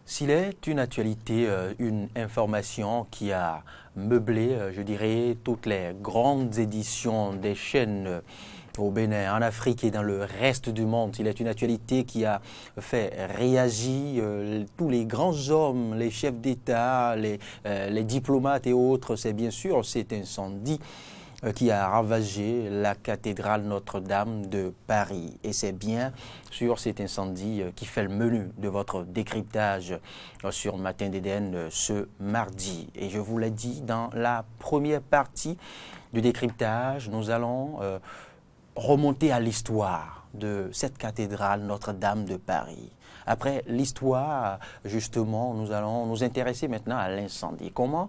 S'il est une actualité, une information qui a meublé, je dirais, toutes les grandes éditions des chaînes au Bénin, en Afrique et dans le reste du monde, il est une actualité qui a fait réagir tous les grands hommes, les chefs d'État, les diplomates et autres, c'est bien sûr cet incendie qui a ravagé la cathédrale Notre-Dame de Paris. Et c'est bien sur cet incendie qui fait le menu de votre décryptage sur Matin d'Éden ce mardi. Et je vous l'ai dit, dans la première partie du décryptage, nous allons remonter à l'histoire de cette cathédrale Notre-Dame de Paris. Après l'histoire, justement, nous allons nous intéresser maintenant à l'incendie. Comment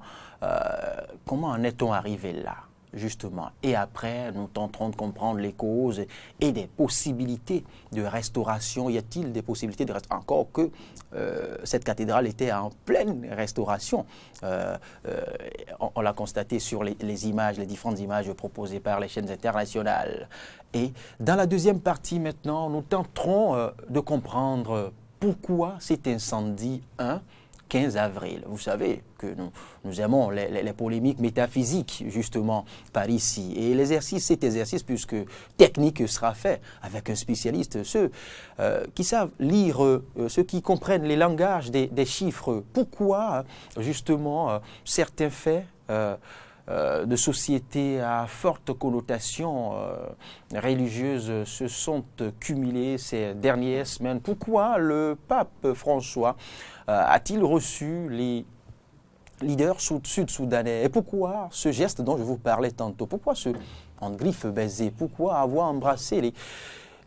en est-on arrivé là ? Justement. Et après, nous tenterons de comprendre les causes et des possibilités de restauration. Y a-t-il des possibilités de restauration? Encore que cette cathédrale était en pleine restauration. On l'a constaté sur les images, les différentes images proposées par les chaînes internationales. Et dans la deuxième partie maintenant, nous tenterons de comprendre pourquoi cet incendie 15 avril. Vous savez que nous aimons les polémiques métaphysiques, justement, par ici. Et cet exercice, puisque technique sera fait avec un spécialiste, ceux qui savent lire, ceux qui comprennent les langages des chiffres. Pourquoi, justement, certains faits de société à forte connotation religieuse se sont cumulés ces dernières semaines. Pourquoi le pape François a-t-il reçu les leaders sud-soudanais? Et pourquoi ce geste dont je vous parlais tantôt? Pourquoi ce griffe baiser? Pourquoi avoir embrassé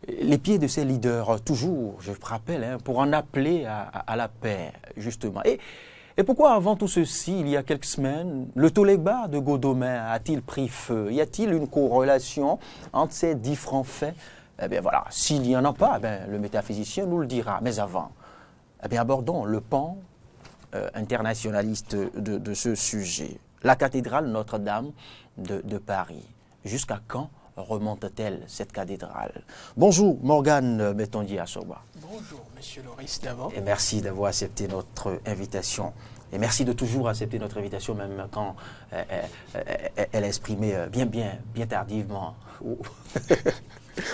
les pieds de ces leaders? Toujours, je rappelle, pour en appeler à la paix, justement. Et pourquoi, avant tout ceci, il y a quelques semaines, le Toléba de Godomain a-t-il pris feu? Y a-t-il une corrélation entre ces différents faits? Eh bien voilà, s'il n'y en a pas, le métaphysicien nous le dira. Mais avant, abordons le pan internationaliste de ce sujet. La cathédrale Notre-Dame de Paris. Jusqu'à quand remonte-t-elle cette cathédrale? Bonjour Morgane Betondier-Assoba. Bonjour Monsieur Loris d'abord. Et merci d'avoir accepté notre invitation. Et merci de toujours accepter notre invitation, même quand elle est exprimée bien tardivement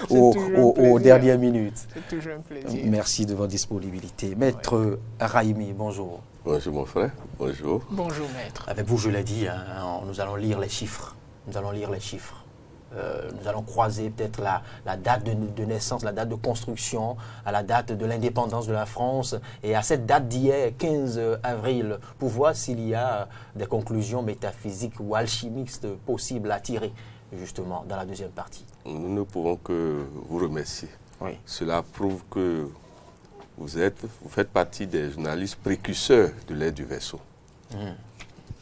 aux dernières minutes. C'est toujours un plaisir. Merci de votre disponibilité. Maître Raimi, bonjour. Bonjour mon frère, bonjour. Bonjour maître. Avec vous, je l'ai dit, nous allons lire les chiffres. Nous allons lire les chiffres. Nous allons croiser peut-être la date de naissance, la date de construction, à la date de l'indépendance de la France et à cette date d'hier, 15 avril, pour voir s'il y a des conclusions métaphysiques ou alchimistes possibles à tirer, justement, dans la deuxième partie. Nous ne pouvons que vous remercier. Oui. Cela prouve que vous faites partie des journalistes précurseurs de l'ère du Verseau.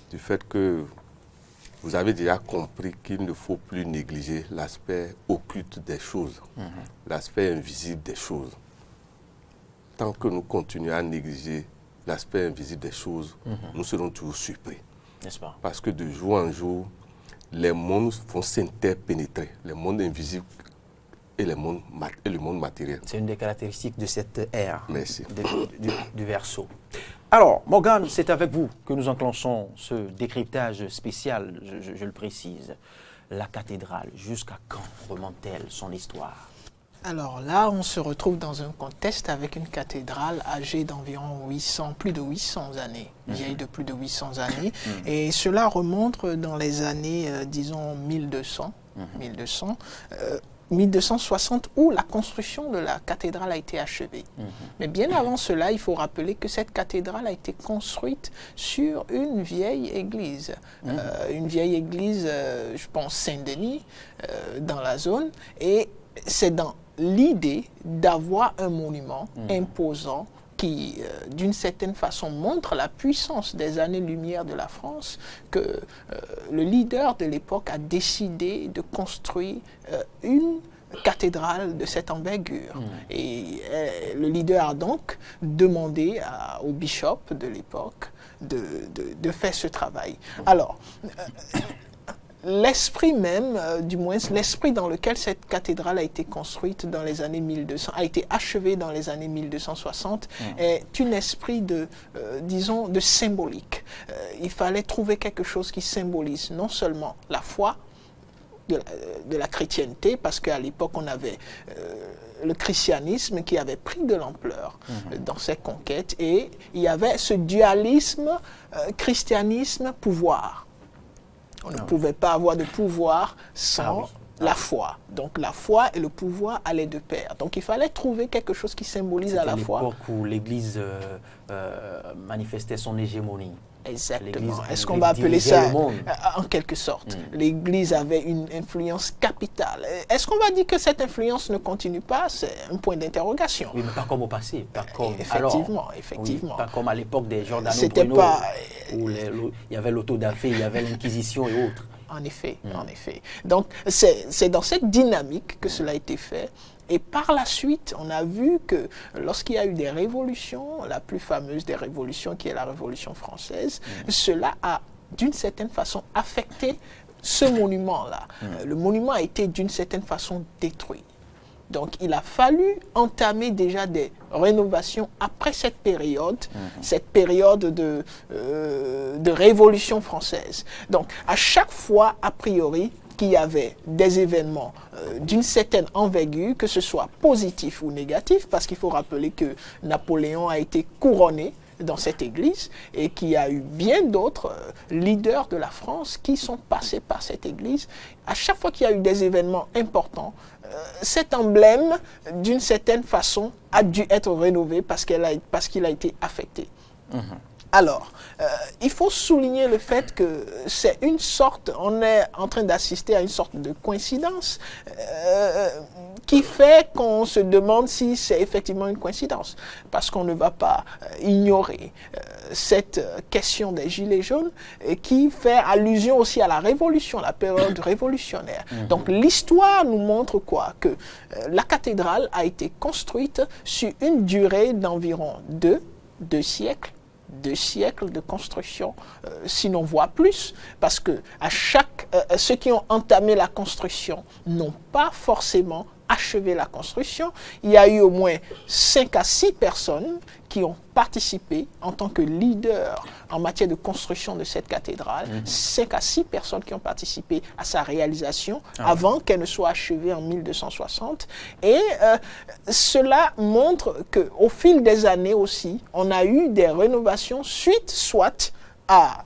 Du fait que vous avez déjà compris qu'il ne faut plus négliger l'aspect occulte des choses, l'aspect invisible des choses. Tant que nous continuons à négliger l'aspect invisible des choses, nous serons toujours surpris. N'est-ce pas? Parce que de jour en jour, les mondes vont s'interpénétrer, les mondes invisibles et le monde matériel. C'est une des caractéristiques de cette ère. Merci. Du Verseau. Alors, Morgane, c'est avec vous que nous enclenchons ce décryptage spécial, je le précise. La cathédrale, jusqu'à quand remonte-t-elle son histoire? Alors là, on se retrouve dans un contexte avec une cathédrale âgée d'environ plus de 800 années, vieille de plus de 800 années. Et cela remonte dans les années, disons, 1200. 1260 où la construction de la cathédrale a été achevée. Mais bien avant cela, il faut rappeler que cette cathédrale a été construite sur une vieille église. Une vieille église, je pense Saint-Denis, dans la zone. Et c'est dans l'idée d'avoir un monument imposant qui, d'une certaine façon, montre la puissance des années-lumière de la France, que le leader de l'époque a décidé de construire une cathédrale de cette envergure. Et le leader a donc demandé au bishop de l'époque de faire ce travail. Alors, l'esprit même, du moins l'esprit dans lequel cette cathédrale a été construite dans les années 1200, a été achevée dans les années 1260, est un esprit de, disons, de symbolique. Il fallait trouver quelque chose qui symbolise non seulement la foi de la chrétienté, parce qu'à l'époque on avait le christianisme qui avait pris de l'ampleur dans ses conquêtes, et il y avait ce dualisme christianisme-pouvoir. On ne pouvait pas avoir de pouvoir sans la foi. Donc la foi et le pouvoir allaient de pair. Donc il fallait trouver quelque chose qui symbolise à la fois. C'était l'époque où l'Église manifestait son hégémonie. Exactement. Est-ce qu'on va appeler ça en quelque sorte? L'Église avait une influence capitale. Est-ce qu'on va dire que cette influence ne continue pas? C'est un point d'interrogation. Oui, mais pas comme au passé. Pas comme, effectivement. Oui, pas comme à l'époque des Giordano Bruno, où il y avait l'autodafé, il y avait l'Inquisition et autres. En effet, en effet. Donc, c'est dans cette dynamique que cela a été fait. Et par la suite, on a vu que lorsqu'il y a eu des révolutions, la plus fameuse des révolutions qui est la Révolution française, cela a d'une certaine façon affecté ce monument-là. Le monument a été d'une certaine façon détruit. Donc il a fallu entamer déjà des rénovations après cette période de Révolution française. Donc à chaque fois, a priori, qu'il y avait des événements d'une certaine envergure, que ce soit positif ou négatif, parce qu'il faut rappeler que Napoléon a été couronné dans cette église et qu'il y a eu bien d'autres leaders de la France qui sont passés par cette église. À chaque fois qu'il y a eu des événements importants, cet emblème, d'une certaine façon, a dû être rénové parce qu'il a été affecté. Alors, il faut souligner le fait que c'est une sorte, on est en train d'assister à une sorte de coïncidence qui fait qu'on se demande si c'est effectivement une coïncidence. Parce qu'on ne va pas ignorer cette question des Gilets jaunes qui fait allusion aussi à la Révolution, la période révolutionnaire. Donc l'histoire nous montre quoi? Que la cathédrale a été construite sur une durée d'environ deux siècles. 2 siècles de construction, sinon voire plus, parce que ceux qui ont entamé la construction n'ont pas forcément achevé la construction. Il y a eu au moins 5 à 6 personnes qui ont participé en tant que leader en matière de construction de cette cathédrale. 5 à 6 personnes qui ont participé à sa réalisation avant qu'elle ne soit achevée en 1260. Et cela montre qu'au fil des années aussi, on a eu des rénovations suite soit à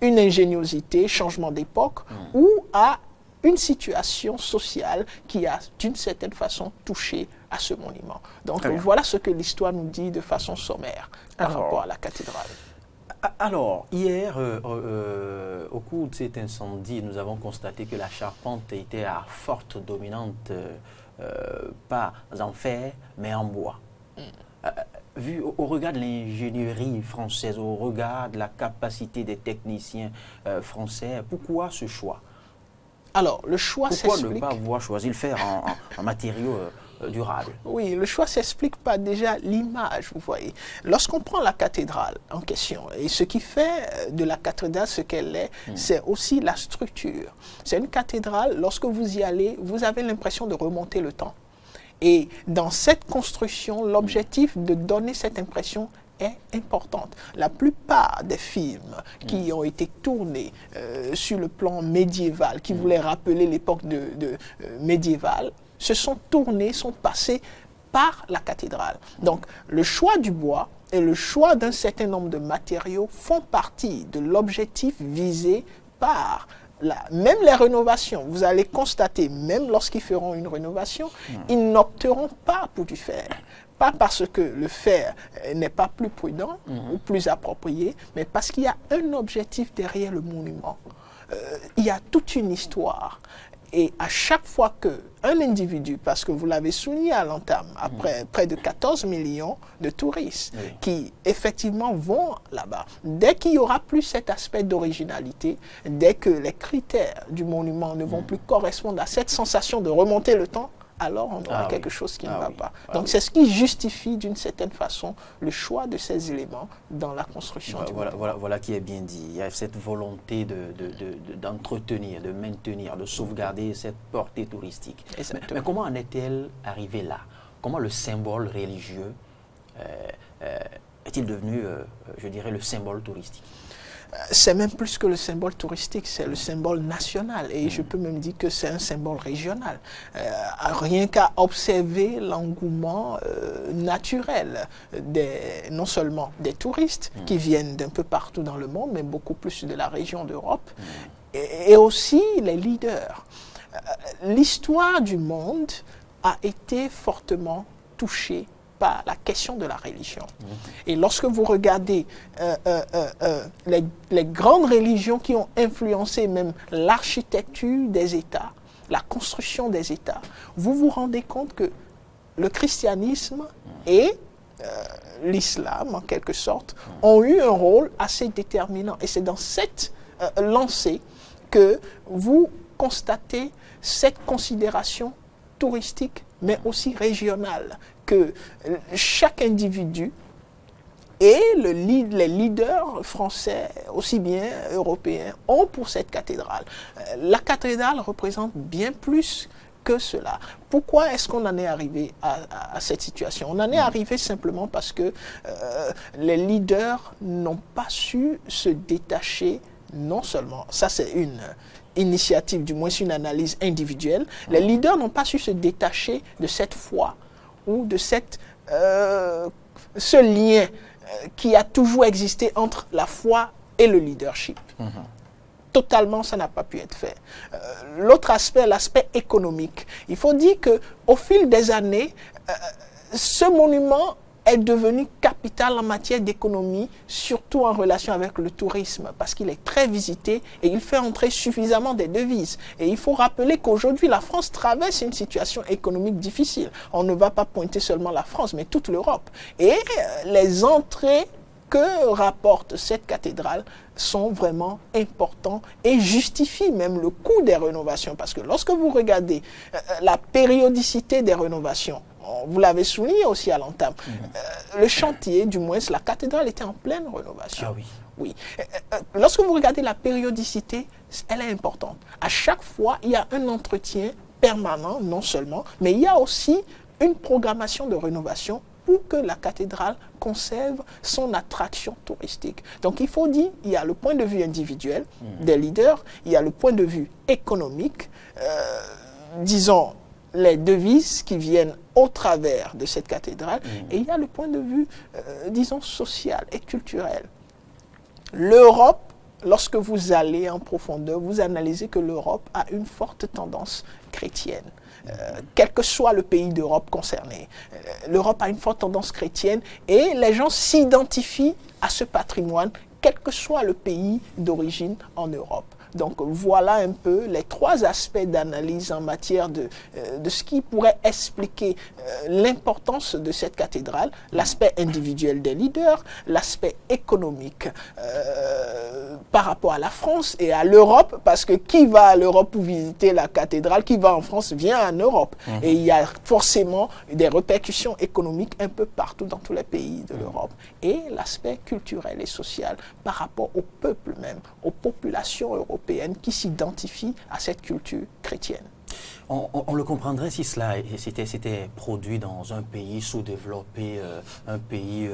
une ingéniosité, changement d'époque, ou à une situation sociale qui a d'une certaine façon touché à ce monument. Donc voilà ce que l'histoire nous dit de façon sommaire par rapport à la cathédrale. Alors, hier, au cours de cet incendie, nous avons constaté que la charpente était à forte dominante, pas en fer, mais en bois. Vu au regard de l'ingénierie française, au regard de la capacité des techniciens français, pourquoi ce choix? Alors, le choix s'explique... Pourquoi ne pas avoir choisi le fer en matériaux durables? Oui, le choix s'explique par déjà l'image, vous voyez. Lorsqu'on prend la cathédrale en question, et ce qui fait de la cathédrale ce qu'elle est, c'est aussi la structure. C'est une cathédrale, lorsque vous y allez, vous avez l'impression de remonter le temps. Et dans cette construction, l'objectif de donner cette impression est importante. La plupart des films qui ont été tournés sur le plan médiéval, qui voulaient rappeler l'époque médiévale, se sont tournés, sont passés par la cathédrale. Donc, le choix du bois et le choix d'un certain nombre de matériaux font partie de l'objectif visé par même les rénovations. Vous allez constater, même lorsqu'ils feront une rénovation, ils n'opteront pas pour du fer. Pas parce que le fer n'est pas plus prudent ou plus approprié, mais parce qu'il y a un objectif derrière le monument. Il y a toute une histoire. Et à chaque fois qu'un individu, parce que vous l'avez souligné à l'entame, après près de 14 millions de touristes qui effectivement vont là-bas, dès qu'il y aura plus cet aspect d'originalité, dès que les critères du monument ne vont plus correspondre à cette sensation de remonter le temps, alors on aura quelque oui. chose qui ne va Oui. pas. Donc c'est ce qui justifie d'une certaine façon le choix de ces éléments dans la construction du monument. Voilà qui est bien dit. Il y a cette volonté d'entretenir, de maintenir, de sauvegarder cette portée touristique. Mais comment en est-elle arrivée là? Comment le symbole religieux est-il devenu, je dirais, le symbole touristique? C'est même plus que le symbole touristique, c'est le symbole national. Et je peux même dire que c'est un symbole régional. Rien qu'à observer l'engouement naturel, non seulement des touristes qui viennent d'un peu partout dans le monde, mais beaucoup plus de la région d'Europe, et aussi les leaders. L'histoire du monde a été fortement touchée par la question de la religion. Et lorsque vous regardez les grandes religions qui ont influencé même l'architecture des États, la construction des États, vous vous rendez compte que le christianisme et l'islam, en quelque sorte, ont eu un rôle assez déterminant. Et c'est dans cette lancée que vous constatez cette considération touristique, mais aussi régionale, que chaque individu et les leaders français, aussi bien européens, ont pour cette cathédrale. La cathédrale représente bien plus que cela. Pourquoi est-ce qu'on en est arrivé à cette situation? On en est arrivé simplement parce que les leaders n'ont pas su se détacher, non seulement, ça c'est une initiative, du moins une analyse individuelle, les leaders n'ont pas su se détacher de cette foi ou de ce lien qui a toujours existé entre la foi et le leadership. Totalement, ça n'a pas pu être fait. L'autre aspect, l'aspect économique. Il faut dire qu'au fil des années, ce monument est devenu capital en matière d'économie, surtout en relation avec le tourisme, parce qu'il est très visité et il fait entrer suffisamment des devises. Et il faut rappeler qu'aujourd'hui, la France traverse une situation économique difficile. On ne va pas pointer seulement la France, mais toute l'Europe. Et les entrées que rapporte cette cathédrale sont vraiment importants et justifient même le coût des rénovations. Parce que lorsque vous regardez la périodicité des rénovations, vous l'avez souligné aussi à l'entame, le chantier, du moins la cathédrale était en pleine rénovation. Ah oui. Oui. Lorsque vous regardez la périodicité, elle est importante. À chaque fois, il y a un entretien permanent, non seulement, mais il y a aussi une programmation de rénovation pour que la cathédrale conserve son attraction touristique. Donc il faut dire, il y a le point de vue individuel des leaders, il y a le point de vue économique, disons, les devises qui viennent au travers de cette cathédrale, et il y a le point de vue, disons, social et culturel. L'Europe, lorsque vous allez en profondeur, vous analysez que l'Europe a une forte tendance chrétienne. Quel que soit le pays d'Europe concerné, l'Europe a une forte tendance chrétienne et les gens s'identifient à ce patrimoine, quel que soit le pays d'origine en Europe. Donc voilà un peu les trois aspects d'analyse en matière de ce qui pourrait expliquer l'importance de cette cathédrale, l'aspect individuel des leaders, l'aspect économique par rapport à la France et à l'Europe, parce que qui va à l'Europe pour visiter la cathédrale, qui va en France vient en Europe. Et il y a forcément des répercussions économiques un peu partout dans tous les pays de l'Europe. Et l'aspect culturel et social par rapport au peuple même, aux populations européennes qui s'identifient à cette culture chrétienne. On le comprendrait si cela s'était produit dans un pays sous-développé, un pays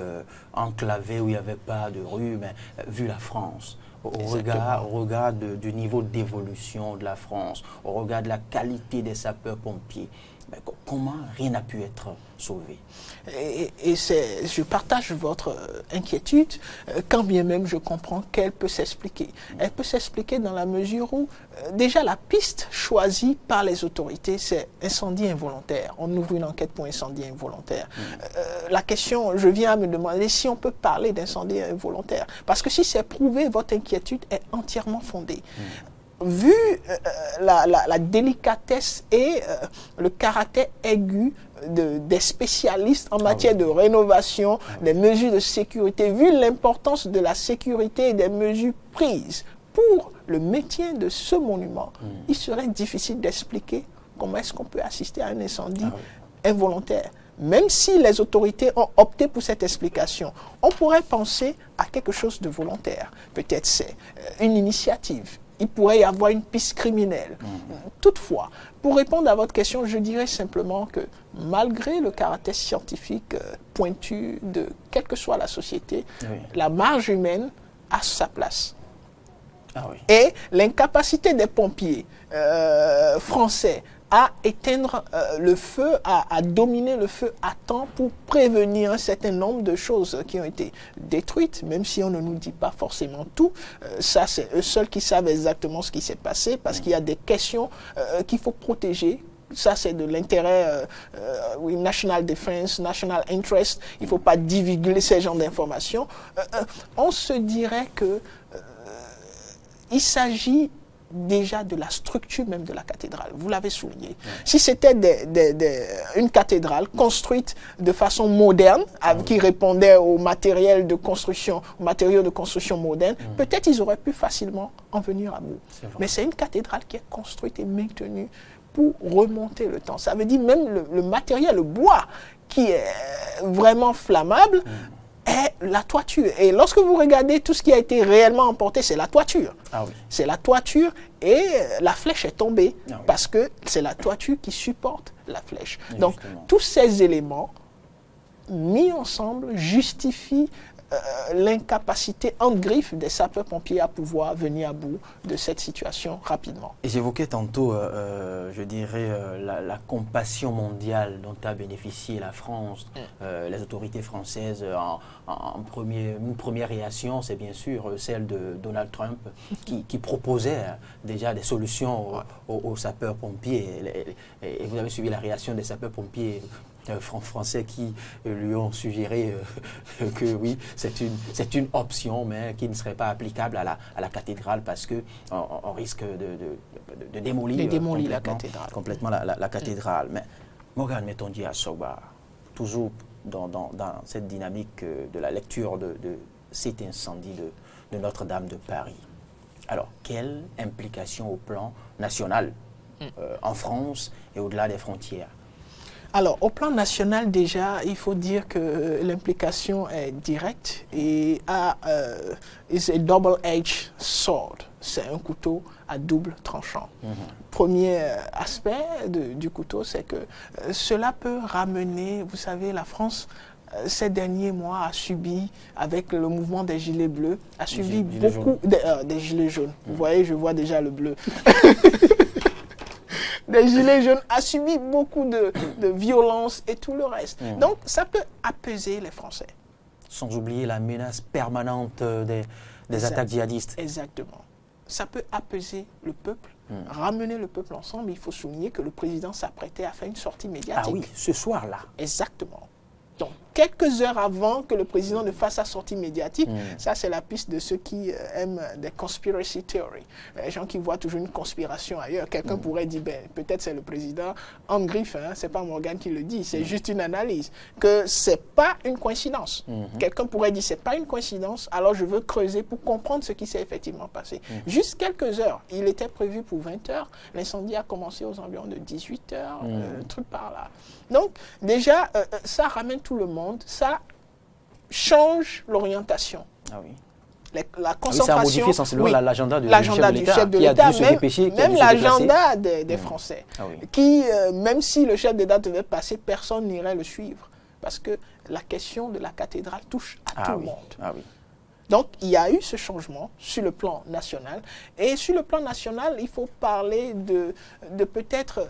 enclavé où il n'y avait pas de rue, mais vu la France. Au regard du niveau d'évolution de la France, au regard de la qualité des sapeurs-pompiers, comment rien n'a pu être sauvé? Et je partage votre inquiétude, quand bien même je comprends qu'elle peut s'expliquer. Elle peut s'expliquer dans la mesure où, déjà, la piste choisie par les autorités, c'est incendie involontaire. On ouvre une enquête pour incendie involontaire. La question, je viens à me demander si on peut parler d'incendie involontaire. Parce que si c'est prouvé, votre inquiétude est entièrement fondée. Vu la délicatesse et le caractère aigu des spécialistes en matière de rénovation, des mesures de sécurité, vu l'importance de la sécurité et des mesures prises pour le maintien de ce monument, il serait difficile d'expliquer comment est-ce qu'on peut assister à un incendie involontaire. Même si les autorités ont opté pour cette explication, on pourrait penser à quelque chose de volontaire. Peut-être c'est une initiative. Il pourrait y avoir une piste criminelle. Toutefois, pour répondre à votre question, je dirais simplement que malgré le caractère scientifique pointu de quelle que soit la société, la marge humaine a sa place. Et l'incapacité des pompiers français à éteindre le feu, à dominer le feu à temps pour prévenir un certain nombre de choses qui ont été détruites, même si on ne nous dit pas forcément tout. Ça, c'est eux seuls qui savent exactement ce qui s'est passé, parce qu'il y a des questions qu'il faut protéger. Ça, c'est de l'intérêt, national defense, national interest. Il ne faut pas divulguer ces genres d'informations. On se dirait que il s'agit déjà de la structure même de la cathédrale. Vous l'avez souligné. Si c'était une cathédrale construite de façon moderne, qui répondait aux matériaux de construction modernes, peut-être ils auraient pu facilement en venir à bout. Mais c'est une cathédrale qui est construite et maintenue pour remonter le temps. Ça veut dire même le matériel, le bois, qui est vraiment flammable, est la toiture. Et lorsque vous regardez tout ce qui a été réellement emporté, c'est la toiture. C'est la toiture et la flèche est tombée parce que c'est la toiture qui supporte la flèche. Donc, tous ces éléments mis ensemble justifient l'incapacité en griffe des sapeurs-pompiers à pouvoir venir à bout de cette situation rapidement. Et j'évoquais tantôt, je dirais, la compassion mondiale dont a bénéficié la France, les autorités françaises. Une première réaction, c'est bien sûr celle de Donald Trump, qui proposait déjà des solutions aux sapeurs-pompiers. Et vous avez suivi la réaction des sapeurs-pompiers français qui lui ont suggéré que oui, c'est une option, mais qui ne serait pas applicable à la cathédrale parce qu'on risque de démolir la cathédrale. Complètement la cathédrale. Mais Morgan Metonji Assoba, toujours dans cette dynamique de la lecture de cet incendie de Notre-Dame de Paris. Alors, quelle implication au plan national, en France et au-delà des frontières? Alors, au plan national, déjà, il faut dire que l'implication est directe et is a double-edged sword. C'est un couteau à double tranchant. Premier aspect du couteau, c'est que cela peut ramener, vous savez, la France, ces derniers mois, a subi, avec le mouvement des Gilets bleus, a subi beaucoup des Gilets jaunes. Vous voyez, je vois déjà le bleu. Des Gilets jaunes a subi beaucoup de violence et tout le reste. Donc, ça peut apaiser les Français. Sans oublier la menace permanente des attaques djihadistes. Exactement. Ça peut apaiser le peuple, ramener le peuple ensemble. Il faut souligner que le président s'apprêtait à faire une sortie médiatique. Ah oui, ce soir-là. Exactement. Donc, quelques heures avant que le président ne fasse sa sortie médiatique, ça c'est la piste de ceux qui aiment des conspiracy theories. Les gens qui voient toujours une conspiration ailleurs. Quelqu'un pourrait dire, peut-être c'est le président en griffe, hein, c'est pas Morgan qui le dit, c'est juste une analyse, que c'est pas une coïncidence. Quelqu'un pourrait dire, c'est pas une coïncidence, alors je veux creuser pour comprendre ce qui s'est effectivement passé. Juste quelques heures, il était prévu pour 20 heures, l'incendie a commencé aux environs de 18 heures, un truc par là. Donc, déjà, ça ramène tout le monde, ça change l'orientation. Ah oui. La concentration... ça a modifié sensiblement l'agenda du chef de l'État, même l'agenda des Français, qui, même si le chef d'État devait passer, personne n'irait le suivre. Parce que la question de la cathédrale touche à tout le monde. Ah oui. Donc, il y a eu ce changement sur le plan national. Et sur le plan national, il faut parler de peut-être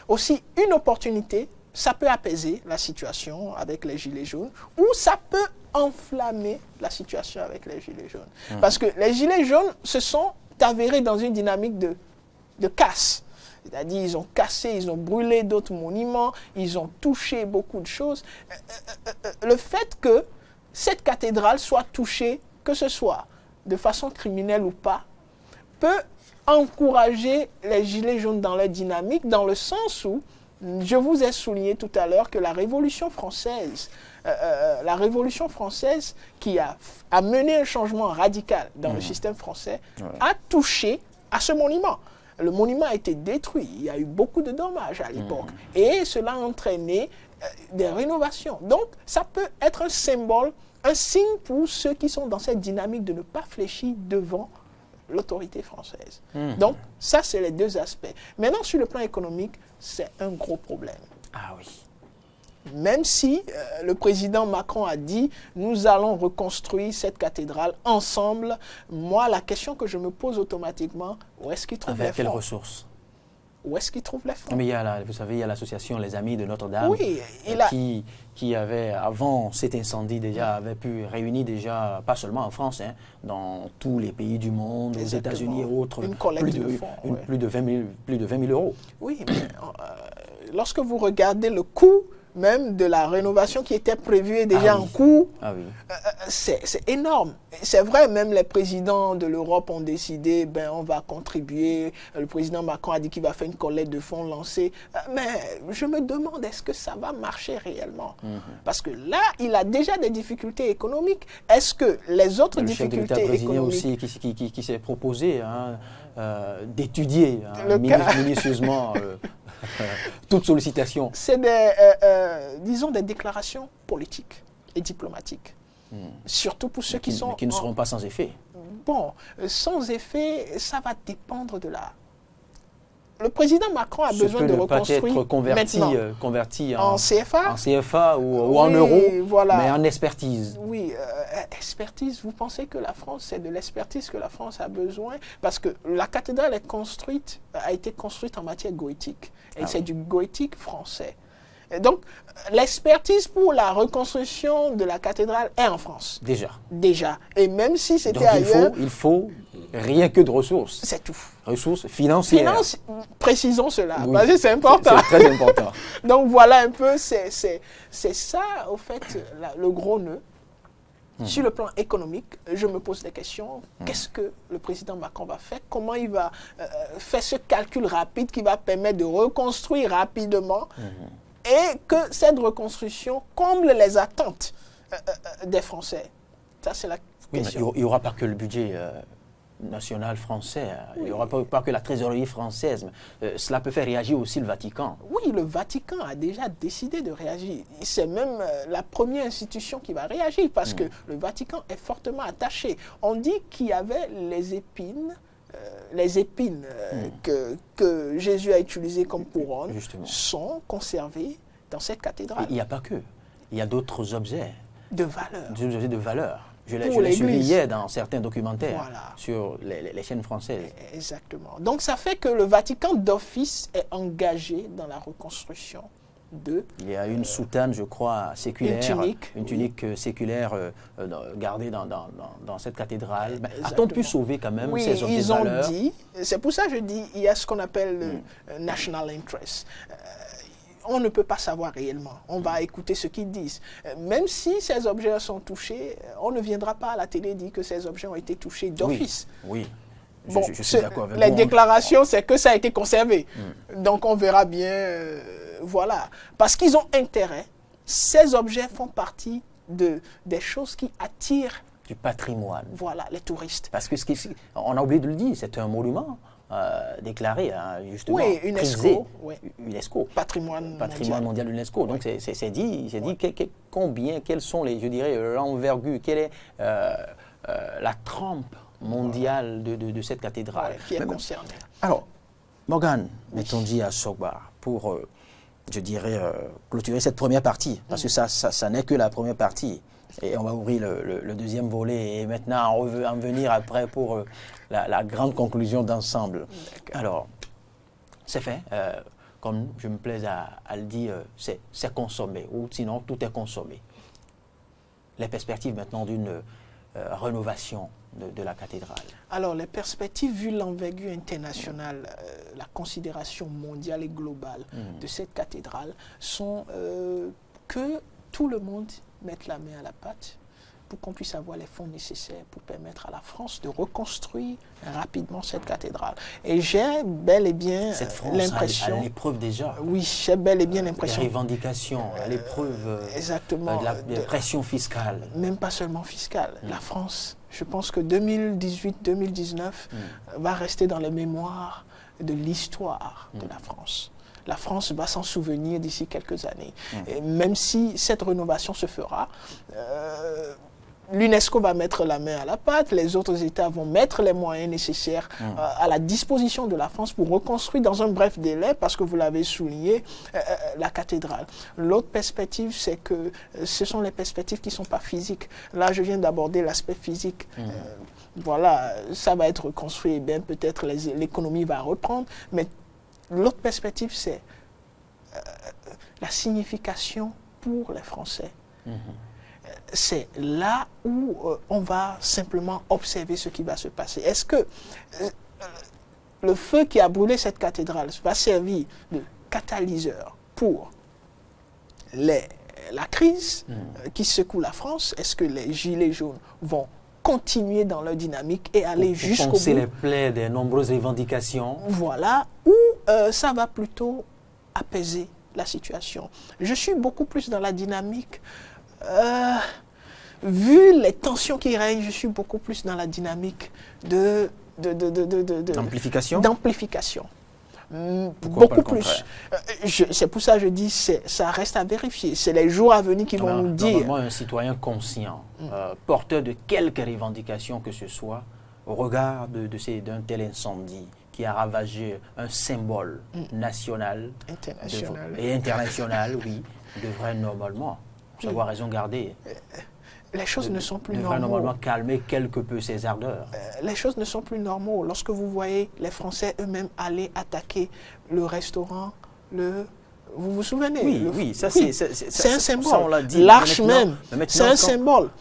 aussi une opportunité. Ça peut apaiser la situation avec les Gilets jaunes ou ça peut enflammer la situation avec les Gilets jaunes. Parce que les Gilets jaunes se sont avérés dans une dynamique de casse. C'est-à-dire ils ont cassé, ils ont brûlé d'autres monuments, ils ont touché beaucoup de choses. Le fait que cette cathédrale soit touchée, que ce soit de façon criminelle ou pas, peut encourager les Gilets jaunes dans leur dynamique, dans le sens où je vous ai souligné tout à l'heure que la Révolution française qui a mené un changement radical dans le système français, a touché à ce monument. Le monument a été détruit. Il y a eu beaucoup de dommages à l'époque. Et cela a entraîné des rénovations. Donc, ça peut être un symbole, un signe pour ceux qui sont dans cette dynamique de ne pas fléchir devant l'autorité française. Donc, ça, c'est les deux aspects. Maintenant, sur le plan économique, c'est un gros problème. Ah oui. Même si le président Macron a dit « nous allons reconstruire cette cathédrale ensemble », moi, la question que je me pose automatiquement, où est-ce qu'il trouve les fonds? Avec quelles ressources? Où est-ce qu'il trouve les fonds? Mais il y a vous savez, il y a l'association Les Amis de Notre-Dame Oui, qui avait, avant cet incendie déjà, avait pu réunir déjà, pas seulement en France, hein, dans tous les pays du monde, aux États-Unis et autres, une collecte de fonds, plus de 20 000 euros. Oui, mais lorsque vous regardez le coût même de la rénovation qui était prévue et déjà en cours, c'est énorme. C'est vrai, même les présidents de l'Europe ont décidé, ben, on va contribuer. Le président Macron a dit qu'il va faire une collecte de fonds lancée. Mais je me demande, est-ce que ça va marcher réellement? Parce que là, il a déjà des difficultés économiques. Est-ce que les autres difficultés économiques... Le chef de l'État brésilien aussi qui s'est proposé d'étudier minutieusement... toute sollicitation. C'est disons, des déclarations politiques et diplomatiques. Surtout pour ceux qui sont... Mais qui ne seront pas sans effet. Bon, sans effet, ça va dépendre de la... Le président Macron a besoin de reconstruire être converti en CFA. En CFA ou en euros, voilà. Mais en expertise. Oui, expertise. Vous pensez que la France, c'est de l'expertise que la France a besoin? Parce que la cathédrale a été construite en matière goétique. Et c'est du goétique français. Et donc, l'expertise pour la reconstruction de la cathédrale est en France. Déjà. Et même si c'était ailleurs... il faut rien que de ressources. C'est tout. Ressources financières. Précisons cela, oui. Parce que c'est important. C'est très important. Donc voilà un peu, c'est ça, au fait, le gros nœud. Sur le plan économique, je me pose des questions. Qu'est-ce que le président Macron va faire? Comment il va faire ce calcul rapide qui va permettre de reconstruire rapidement et que cette reconstruction comble les attentes des Français? Ça, c'est la question. Il n'y aura pas que le budget national français, il n'y aura pas que la trésorerie française. Cela peut faire réagir aussi le Vatican. Oui, le Vatican a déjà décidé de réagir. C'est même la première institution qui va réagir parce que le Vatican est fortement attaché. On dit qu'il y avait les épines que Jésus a utilisées comme couronne sont conservées dans cette cathédrale. Il n'y a pas que. Il y a d'autres objets. De valeur. Des objets de valeur. Je l'ai suivi hier dans certains documentaires sur les chaînes françaises. Exactement. Donc ça fait que le Vatican d'office est engagé dans la reconstruction de... Il y a une soutane, je crois, séculaire. Une tunique séculaire gardée dans cette cathédrale. A-t-on pu sauver quand même ces objets de valeur? Ils ont dit, c'est pour ça que je dis, il y a ce qu'on appelle le national interest. On ne peut pas savoir réellement. On va écouter ce qu'ils disent. Même si ces objets sont touchés, on ne viendra pas à la télé dire que ces objets ont été touchés d'office. Oui. Bon, je suis d'accord avec vous. Les déclarations, c'est que ça a été conservé. Donc on verra bien, voilà. Parce qu'ils ont intérêt. Ces objets font partie des choses qui attirent du patrimoine. Voilà, les touristes. Parce que on a oublié de le dire, c'est un monument. Déclaré, justement, UNESCO, UNESCO, patrimoine mondial de l'UNESCO. Donc c'est dit quelles sont l'envergure, quelle est la trempe mondiale de cette cathédrale qui est concernée. Alors, Morgan, mettons-dit à Sogba pour, je dirais, clôturer cette première partie, parce que ça n'est que la première partie. Et on va ouvrir le deuxième volet et maintenant en venir après pour la grande conclusion d'ensemble. Alors, c'est fait. Comme je me plais à le dire, c'est consommé, ou sinon tout est consommé. Les perspectives maintenant d'une rénovation de la cathédrale. Alors, les perspectives, vu l'envergure internationale, la considération mondiale et globale de cette cathédrale, sont que tout le monde mettre la main à la pâte pour qu'on puisse avoir les fonds nécessaires pour permettre à la France de reconstruire rapidement cette cathédrale. Et j'ai bel et bien l'impression... à l'épreuve déjà. Oui, j'ai bel et bien l'impression... Les revendications, à l'épreuve exactement, de la pression fiscale. Même pas seulement fiscale. La France, je pense que 2018-2019 va rester dans les mémoires de l'histoire de la France. La France va s'en souvenir d'ici quelques années. Et même si cette rénovation se fera, l'UNESCO va mettre la main à la pâte, les autres États vont mettre les moyens nécessaires à la disposition de la France pour reconstruire dans un bref délai, parce que vous l'avez souligné, la cathédrale. L'autre perspective, c'est que ce sont les perspectives qui ne sont pas physiques. Là, je viens d'aborder l'aspect physique. Voilà, ça va être reconstruit, et bien peut-être l'économie va reprendre, mais l'autre perspective, c'est la signification pour les Français. C'est là où on va simplement observer ce qui va se passer. Est-ce que le feu qui a brûlé cette cathédrale va servir de catalyseur pour la crise qui secoue la France? Est-ce que les gilets jaunes vont continuer dans leur dynamique et aller jusqu'au bout? Les plaies des nombreuses revendications. Voilà, ou ça va plutôt apaiser la situation. Je suis beaucoup plus dans la dynamique. Vu les tensions qui règnent, je suis beaucoup plus dans la dynamique d'amplification. Beaucoup plus. C'est pour ça que je dis ça reste à vérifier. C'est les jours à venir qui vont nous dire. Normalement, un citoyen conscient, porteur de quelque revendication que ce soit, au regard d'un tel incendie qui a ravagé un symbole national et international, oui, devrait normalement savoir raison garder. Les choses ne sont plus devrait normaux. Normalement calmer quelque peu ses ardeurs. Les choses ne sont plus normaux. Lorsque vous voyez les Français eux-mêmes aller attaquer le restaurant, vous vous souvenez? Oui, ça c'est un symbole. L'arche même, c'est un symbole.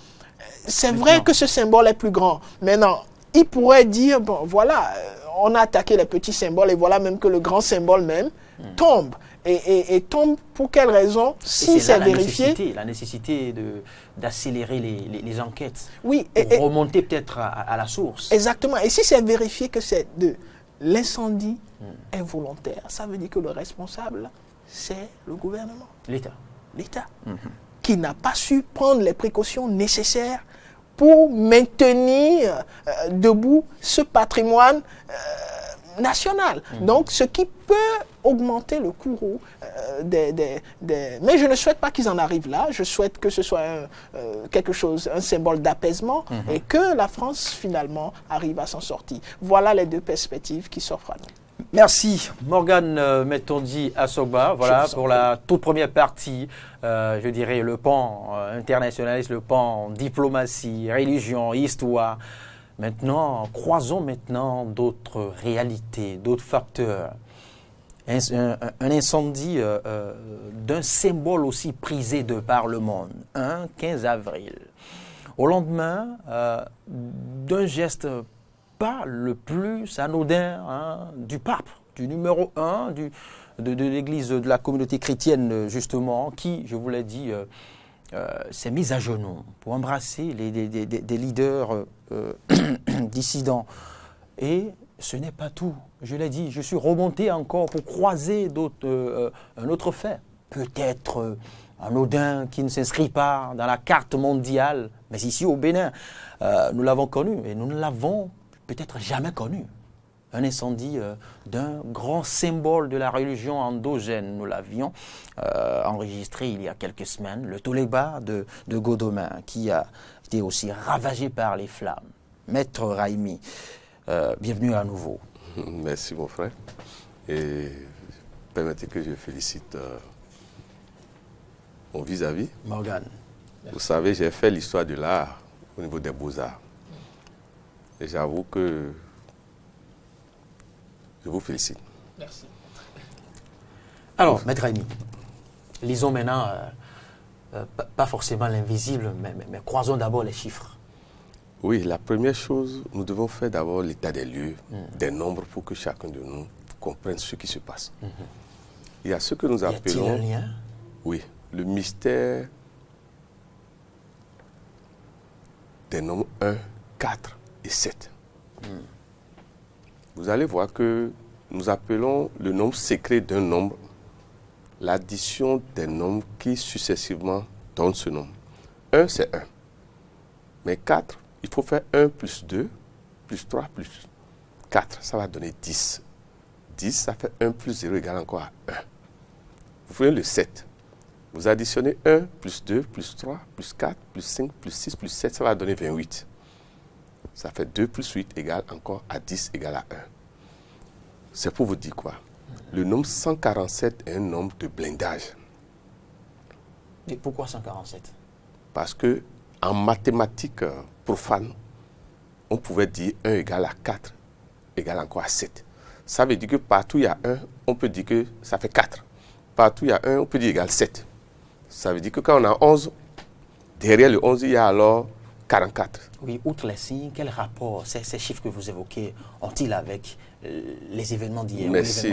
C'est vrai que ce symbole est plus grand. Maintenant, il pourrait dire, bon, voilà, on a attaqué les petits symboles et voilà même que le grand symbole même tombe. Et tombe pour quelle raison? Si c'est vérifié. La nécessité d'accélérer les enquêtes. Oui. Pour remonter peut-être à la source. Exactement. Et si c'est vérifié que c'est de l'incendie involontaire, ça veut dire que le responsable, c'est le gouvernement. L'État. L'État. Qui n'a pas su prendre les précautions nécessaires pour maintenir debout ce patrimoine national. Donc, ce qui peut augmenter le courroux mais je ne souhaite pas qu'ils en arrivent là. Je souhaite que ce soit quelque chose, un symbole d'apaisement et que la France, finalement, arrive à s'en sortir. Voilà les deux perspectives qui s'offrent à nous. Merci Morgane Metondi Assoba. Voilà pour la toute première partie, je dirais le pan internationaliste, le pan diplomatie, religion, histoire. Maintenant, croisons d'autres réalités, d'autres facteurs. Un incendie d'un symbole aussi prisé de par le monde, 15 avril. Au lendemain d'un geste pas le plus anodin du pape, du numéro 1 de l'église de la communauté chrétienne, justement, qui, je vous l'ai dit, s'est mise à genoux pour embrasser des leaders dissidents. Et ce n'est pas tout. Je l'ai dit, je suis remonté encore pour croiser un autre fait. Peut-être anodin qui ne s'inscrit pas dans la carte mondiale, mais ici au Bénin, nous l'avons connu et nous ne l'avons peut-être jamais connu. Un incendie d'un grand symbole de la religion endogène. Nous l'avions enregistré il y a quelques semaines, le Toléba de Godomain, qui a été aussi ravagé par les flammes. Maître Raimi, bienvenue à nouveau. Merci mon frère. Et permettez que je félicite mon vis-à-vis. Morgane. Vous savez, j'ai fait l'histoire de l'art au niveau des beaux-arts. Et j'avoue que je vous félicite. Merci. Alors, Maître Raimi, lisons maintenant, pas forcément l'invisible, mais croisons d'abord les chiffres. Oui, la première chose, nous devons faire d'abord l'état des lieux, des nombres, pour que chacun de nous comprenne ce qui se passe. Il y a ce que nous appelons... Y a-t-il un lien? Oui, le mystère des nombres 1, 4 et 7. Vous allez voir que nous appelons le nombre secret d'un nombre l'addition des nombres qui successivement donnent ce nombre. 1, c'est 1. Mais 4, il faut faire 1 plus 2, plus 3, plus 4. Ça va donner 10. 10, ça fait 1 plus 0 égale encore à 1. Vous prenez le 7. Vous additionnez 1 plus 2 plus 3 plus 4 plus 5 plus 6 plus 7, ça va donner 28. Ça fait 2 plus 8 égale encore à 10 égale à 1. C'est pour vous dire quoi? Le nombre 147 est un nombre de blindage. Et pourquoi 147? Parce que en mathématiques profanes, on pouvait dire 1 égale à 4 égale encore à 7. Ça veut dire que partout il y a 1, on peut dire que ça fait 4. Partout il y a 1, on peut dire égale 7. Ça veut dire que quand on a 11, derrière le 11, il y a alors 44. Oui, outre les signes, quel rapport ces chiffres que vous évoquez ont-ils avec les événements d'hier? Merci.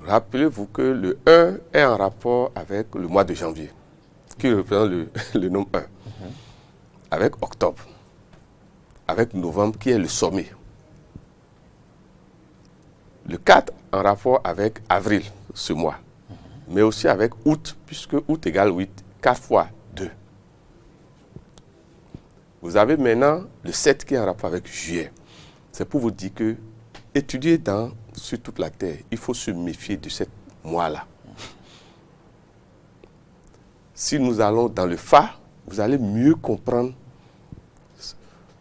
Rappelez-vous que le 1 est en rapport avec le mois de janvier, qui représente le nombre 1, avec octobre, avec novembre, qui est le sommet. Le 4 en rapport avec avril, ce mois, mais aussi avec août, puisque août égale 8, 4 fois 2. Vous avez maintenant le 7 qui est en rapport avec juillet. C'est pour vous dire que étudier sur toute la terre, il faut se méfier de ce mois-là. Si nous allons dans le Fa, vous allez mieux comprendre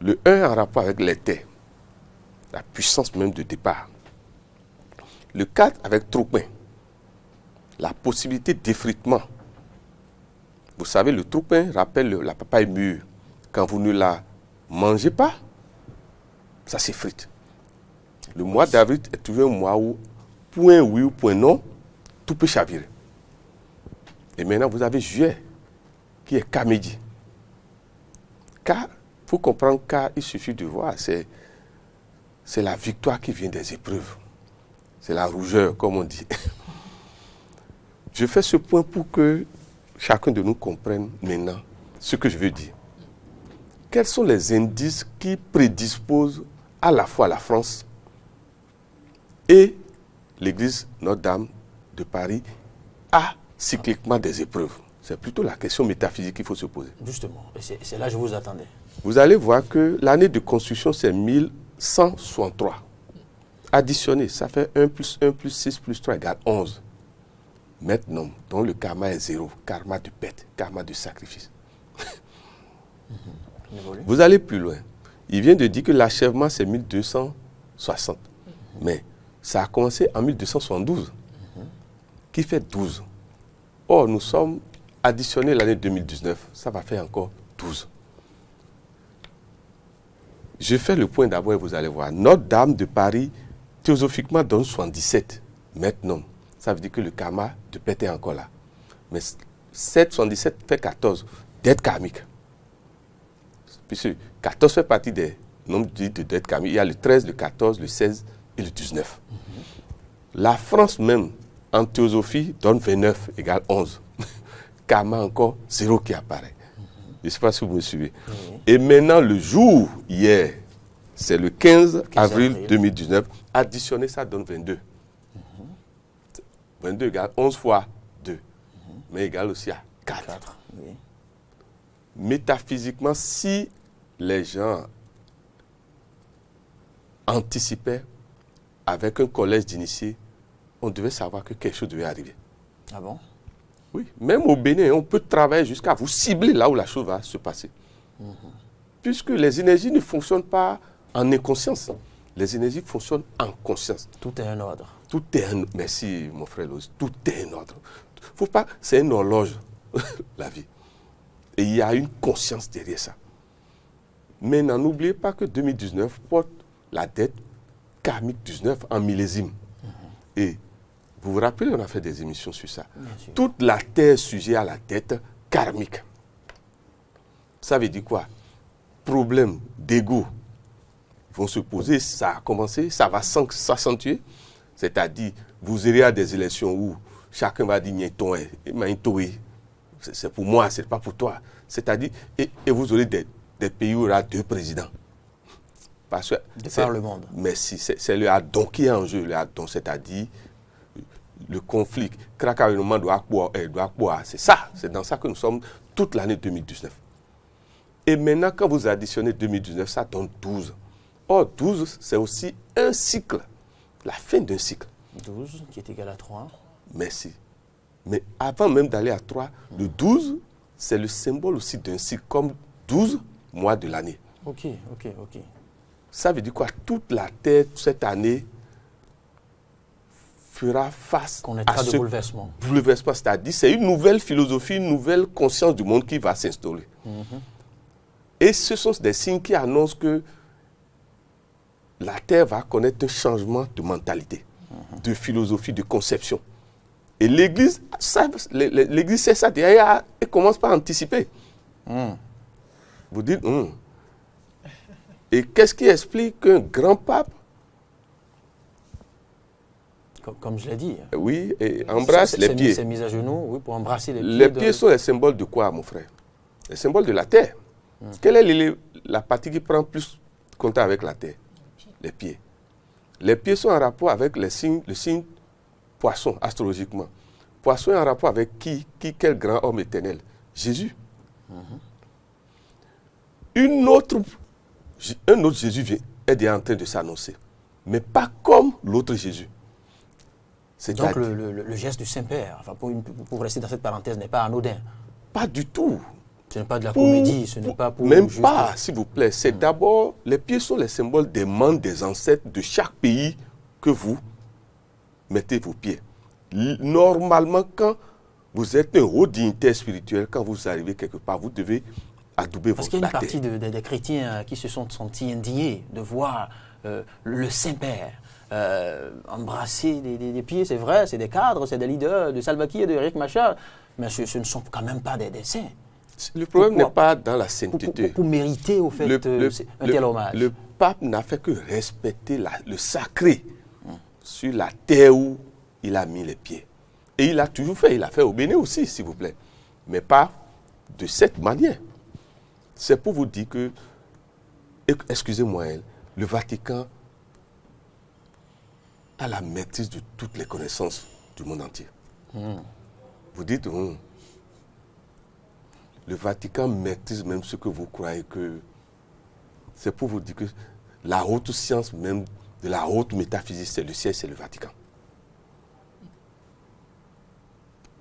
le 1 en rapport avec l'été, la puissance même de départ. Le 4 avec troupin, la possibilité d'effritement. Vous savez, le troupin rappelle la papaye mûre. Quand vous ne la mangez pas, ça s'effrite. Le mois d'avril est toujours un mois où, point oui ou point non, tout peut chavirer. Et maintenant, vous avez juillet, qui est Kamédi. Car, pour comprendre car, il suffit de voir, c'est la victoire qui vient des épreuves. C'est la rougeur, comme on dit. Je fais ce point pour que chacun de nous comprenne maintenant ce que je veux dire. Quels sont les indices qui prédisposent à la fois la France et l'église Notre-Dame de Paris à cycliquement des épreuves? C'est plutôt la question métaphysique qu'il faut se poser. Justement, c'est là que je vous attendais. Vous allez voir que l'année de construction, c'est 1163. Additionné, ça fait 1 plus 1 plus 6 plus 3 égale 11. Maintenant, dont le karma est 0, karma de bête, karma de sacrifice. Vous allez plus loin. Il vient de dire que l'achèvement, c'est 1260. Mais ça a commencé en 1272, qui fait 12. Or, nous sommes additionnés l'année 2019, ça va faire encore 12. Je fais le point d'abord et vous allez voir. Notre-Dame de Paris, théosophiquement, donne 77. Maintenant, ça veut dire que le karma de bête est encore là. Mais 77 fait 14, dette karmique. Puisque 14 fait partie des nombres dits de dette karmique. Il y a le 13, le 14, le 16 et le 19. La France même, en théosophie, donne 29 égale 11. Karma encore 0 qui apparaît. Je ne sais pas si vous me suivez. Et maintenant, le jour, hier, c'est le 15 avril 2019. Additionner, ça donne 22. 22 égale 11 fois 2. Mais égale aussi à 4. Oui. Métaphysiquement, si les gens anticipaient avec un collège d'initiés, on devait savoir que quelque chose devait arriver. Ah bon? Oui, même au Bénin, on peut travailler jusqu'à vous cibler là où la chose va se passer. Puisque les énergies ne fonctionnent pas en inconscience. Les énergies fonctionnent en conscience. Tout est un ordre. Tout est un... Merci, mon frère Loïs. Tout est un ordre. Faut pas... C'est une horloge, la vie. Et il y a une conscience derrière ça. Mais n'oubliez pas que 2019 porte la dette karmique 19 en millésime. Et vous vous rappelez, on a fait des émissions sur ça. Toute la terre est sujet à la dette karmique. Ça veut dire quoi? Problèmes d'ego vont se poser, ça a commencé, ça va s'accentuer. C'est-à-dire, vous irez à des élections où chacun va dire c'est pour moi, c'est pas pour toi. C'est-à-dire, et vous aurez des pays où il y aura 2 présidents. Parce que par le monde. Mais si, c'est le Adon qui est en jeu, le Adon, c'est-à-dire le conflit. C'est ça, c'est dans ça que nous sommes toute l'année 2019. Et maintenant, quand vous additionnez 2019, ça donne 12. Or, 12, c'est aussi un cycle, la fin d'un cycle. 12, qui est égal à 3. Merci. Mais avant même d'aller à 3, le 12, c'est le symbole aussi d'un cycle, comme 12 mois de l'année. Ok. Ça veut dire quoi? Toute la Terre, cette année, fera face à ce bouleversement. C'est-à-dire, c'est une nouvelle philosophie, une nouvelle conscience du monde qui va s'installer. Et ce sont des signes qui annoncent que la Terre va connaître un changement de mentalité, de philosophie, de conception. Et l'Église, l'Église sait ça derrière, elle commence par anticiper. Vous dites, Et qu'est-ce qui explique qu'un grand pape, comme je l'ai dit, oui, et embrasse les pieds. C'est mis à genoux, oui, pour embrasser les pieds. Les pieds sont les symboles de quoi, mon frère? Les symboles de la terre. Quelle est la partie qui prend plus contact avec la terre? Les pieds. Les pieds sont en rapport avec le signe poisson, astrologiquement. Poisson est en rapport avec quel grand homme éternel? Jésus. Un autre Jésus est déjà en train de s'annoncer. Mais pas comme l'autre Jésus. Donc le geste du Saint-Père, enfin, pour rester dans cette parenthèse, n'est pas anodin. Pas du tout. Ce n'est pas de la comédie, ce n'est pas pour... Même pas, s'il vous plaît. C'est d'abord, les pieds sont les symboles des membres des ancêtres de chaque pays que vous mettez vos pieds. Normalement, quand vous êtes un haut dignitaire spirituel, quand vous arrivez quelque part, vous devez adouber votre terre. Parce qu'il y a une partie des chrétiens qui se sont sentis indignés de voir le Saint-Père embrasser des pieds, c'est vrai, c'est des cadres, c'est des leaders de Salva Kiir et de Riek Machar, mais ce ne sont quand même pas des saints. Le problème n'est pas dans la sainteté. Pour mériter, au fait, un tel hommage. Le pape n'a fait que respecter le sacré sur la terre où il a mis les pieds. Et il a toujours fait, il a fait au Bénin aussi, s'il vous plaît. Mais pas de cette manière. C'est pour vous dire que, excusez-moi, le Vatican a la maîtrise de toutes les connaissances du monde entier. Vous dites, le Vatican maîtrise même ce que vous croyez que... C'est pour vous dire que la haute science, même de la haute métaphysique, c'est le ciel, c'est le Vatican.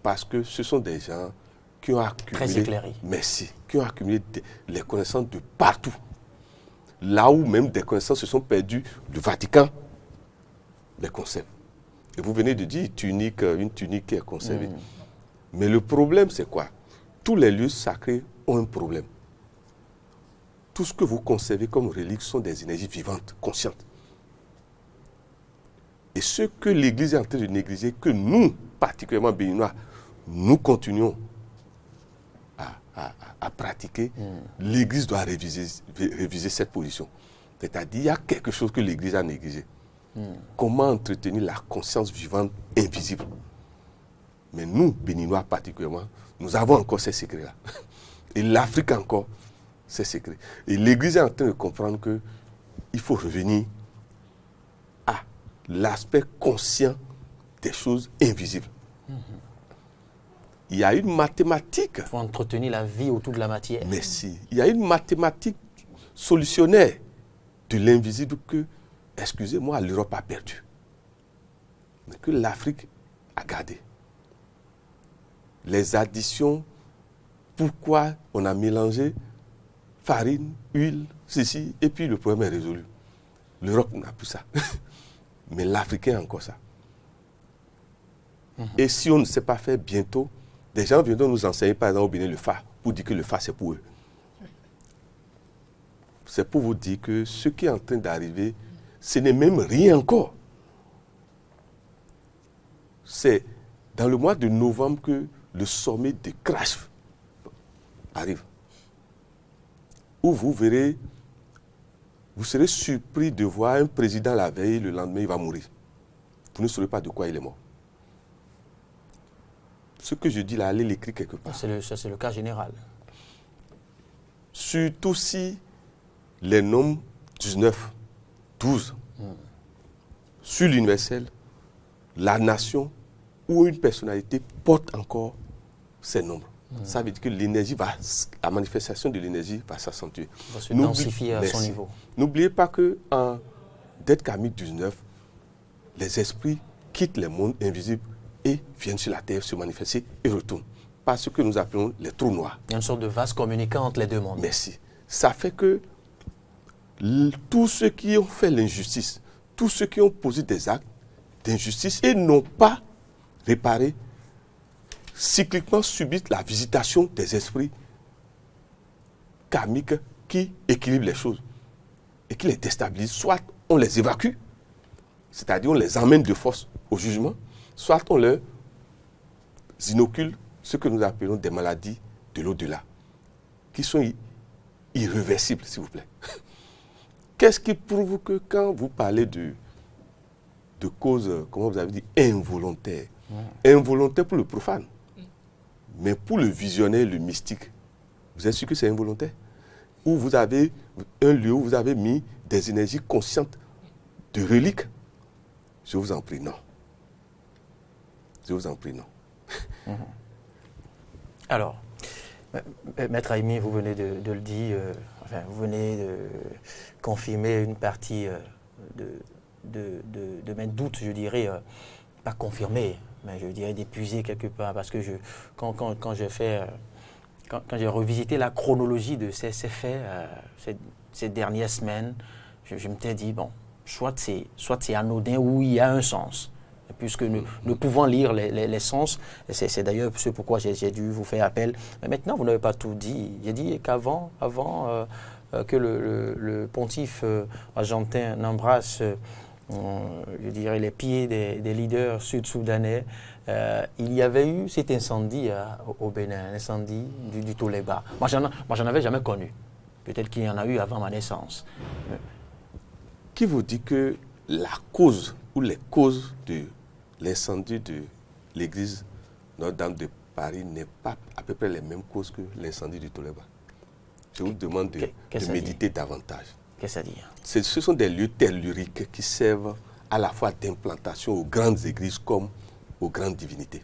Parce que ce sont des gens qui ont accumulé... Très éclairés. Merci. Qui ont accumulé les connaissances de partout. Là où même des connaissances se sont perdues, le Vatican les conserve. Et vous venez de dire une tunique qui est conservée. Mais le problème, c'est quoi? Tous les lieux sacrés ont un problème. Tout ce que vous conservez comme reliques sont des énergies vivantes, conscientes. Et ce que l'Église est en train de négliger, que nous, particulièrement béninois, nous continuons à pratiquer, l'Église doit réviser cette position. C'est-à-dire, il y a quelque chose que l'Église a négligé. Comment entretenir la conscience vivante invisible? Mais nous, béninois particulièrement, nous avons encore ces secrets-là. Et l'Afrique encore, ces secrets. Et l'Église est en train de comprendre qu'il faut revenir à l'aspect conscient des choses invisibles. Il y a une mathématique. Il faut entretenir la vie autour de la matière. Merci. Il y a une mathématique solutionnaire de l'invisible que, excusez-moi, l'Europe a perdu. Mais que l'Afrique a gardé. Les additions, pourquoi on a mélangé farine, huile, ceci, et puis le problème est résolu. L'Europe n'a plus ça. Mais l'Africain a encore ça. Et si on ne sait pas faire bientôt, des gens viendront nous enseigner par exemple au Bénin le Fa, pour dire que le Fa c'est pour eux. C'est pour vous dire que ce qui est en train d'arriver, ce n'est même rien encore. C'est dans le mois de novembre que le sommet de Crash arrive. Où vous verrez, vous serez surpris de voir un président la veille, le lendemain il va mourir. Vous ne saurez pas de quoi il est mort. Ce que je dis là, allez l'écrire quelque part. Ça, c'est le cas général. Surtout si les nombres 19, 12, sur l'universel, la nation ou une personnalité porte encore ces nombres. Ça veut dire que la manifestation de l'énergie va s'accentuer. Va se densifier à son niveau. N'oubliez pas qu'en Det Camille 19, les esprits quittent les mondes invisibles et viennent sur la terre se manifester et retournent. Par ce que nous appelons les trous noirs. Il y a une sorte de vase communicant entre les deux mondes. Merci. Ça fait que tous ceux qui ont fait l'injustice, tous ceux qui ont posé des actes d'injustice et n'ont pas réparé, cycliquement subissent la visitation des esprits karmiques qui équilibrent les choses et qui les déstabilisent. Soit on les évacue, c'est-à-dire on les emmène de force au jugement, soit on leur inocule ce que nous appelons des maladies de l'au-delà, qui sont irréversibles, s'il vous plaît. Qu'est-ce qui prouve que quand vous parlez de causes, comment vous avez dit, involontaires, involontaires pour le profane, mais pour le visionnaire, le mystique, vous êtes sûr que c'est involontaire? Où vous avez un lieu où vous avez mis des énergies conscientes de reliques? Je vous en prie, non. Je vous en prie, non. Alors, Maître Aimi, vous venez de le dire, enfin, vous venez de confirmer une partie de mes doutes, je dirais, pas confirmer, mais je dirais d'épuiser quelque part, parce que quand j'ai revisité la chronologie de ces faits, ces dernières semaines, je m'étais dit, bon, soit c'est anodin ou il y a un sens. Puisque nous pouvons lire les sens, c'est d'ailleurs ce pourquoi j'ai dû vous faire appel. Mais maintenant, vous n'avez pas tout dit. J'ai dit qu'avant que le pontife argentin n'embrasse, je dirais, les pieds des leaders sud-soudanais, il y avait eu cet incendie au Bénin, l'incendie du Toleba. Moi, j'en avais jamais connu. Peut-être qu'il y en a eu avant ma naissance. Qui vous dit que la cause ou les causes de l'incendie de l'église Notre-Dame de Paris n'est pas à peu près les mêmes causes que l'incendie du Toleba? Je vous demande de méditer davantage. Qu'est-ce que ça dit? Ce sont des lieux telluriques qui servent à la fois d'implantation aux grandes églises comme aux grandes divinités.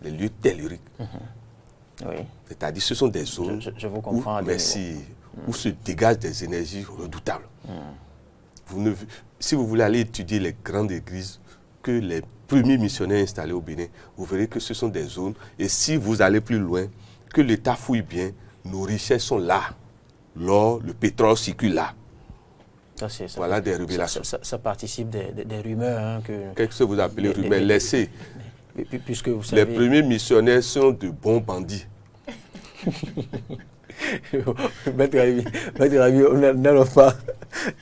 Les lieux telluriques. Oui. C'est-à-dire ce sont des zones je vous comprends où se dégagent des énergies redoutables. Si vous voulez aller étudier les grandes églises que les premiers missionnaires installés au Bénin, vous verrez que ce sont des zones, et si vous allez plus loin, que l'État fouille bien, nos richesses sont là. L'or, le pétrole circule là. Voilà des révélations. Ça participe des rumeurs. Hein, qu'est-ce que vous appelez rumeurs? Laissez. Puisque vous savez... Les premiers missionnaires sont de bons bandits. Maître Rabi,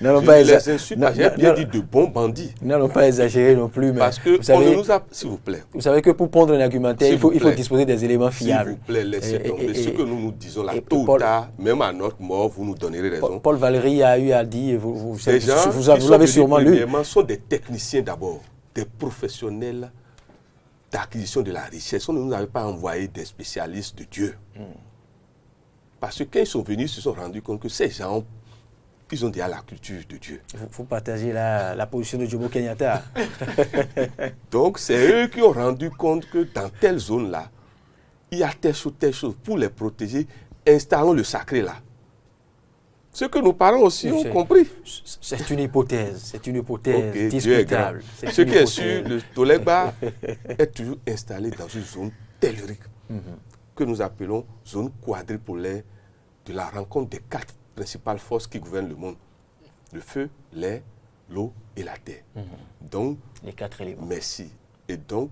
n'allons pas les insultes, j'ai bien dit de bons bandits. N'allons pas exagérer non plus, mais parce que on nous a, s'il vous plaît. Vous savez que pour pondre un argumentaire, il faut disposer des éléments fiables. S'il vous plaît, laissez tomber ce que nous disons là, tôt ou tard, même à notre mort, vous nous donnerez raison. Paul Valéry a eu à dire, vous l'avez sûrement lu. Sont des techniciens d'abord, des professionnels d'acquisition de la richesse. On ne nous avait pas envoyé des spécialistes de Dieu. Parce que quand ils sont venus, ils se sont rendus compte que ces gens, ils ont déjà la culture de Dieu. Vous partagez la position de Jomo Kenyatta. Donc, c'est eux qui ont rendu compte que dans telle zone-là, il y a telle chose. Pour les protéger, installons le sacré là. Ce que nos parents aussi ont compris. C'est une hypothèse. C'est une hypothèse discutable. Ce qui est sûr, le Toleba est toujours installé dans une zone tellurique. Que nous appelons zone quadripolaire de la rencontre des 4 principales forces qui gouvernent le monde. Le feu, l'air, l'eau et la terre. Donc, les 4 éléments. Merci. Et donc,